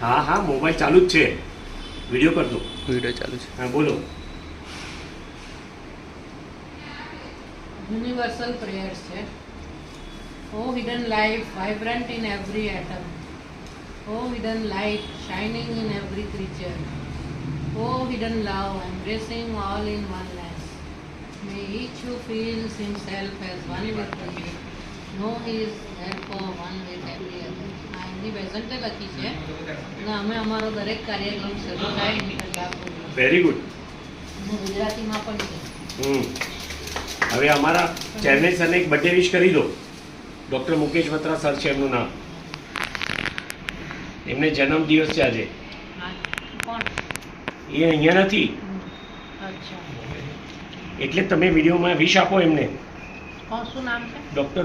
હા હા મોબાઈલ ચાલુ જ છે, વિડીયો કર દો. વિડીયો ચાલુ છે. હા બોલો. યુનિવર્સલ પ્રેયર્સ છે. O hidden life vibrant in every atom, O hidden light shining in every creature, O hidden love embracing all in oneness, may each who feels himself as one with thee, know he is therefore one with every other. આ એમની બેઝન્ટે લખી છે અને અમે અમારો દરેક કાર્યક્રમ શરૂ થાય એની પહેલાં બોલીએ. Very good. અને ગુજરાતીમાં પણ છે. હવે અમારા ચેરમેન સરને એક બર્થડે વિશ કરી દો. ડૉક્ટર મુકેશ બત્રા સર છે એમનું નામ, એમને જન્મદિવસ છે આજે. હા, કોણ? એ અહીંયા નથી અચ્છા, એટલે તમે વિડીયોમાં વિશ આપો એમને. કોણ, શું નામ છે? ડૉક્ટર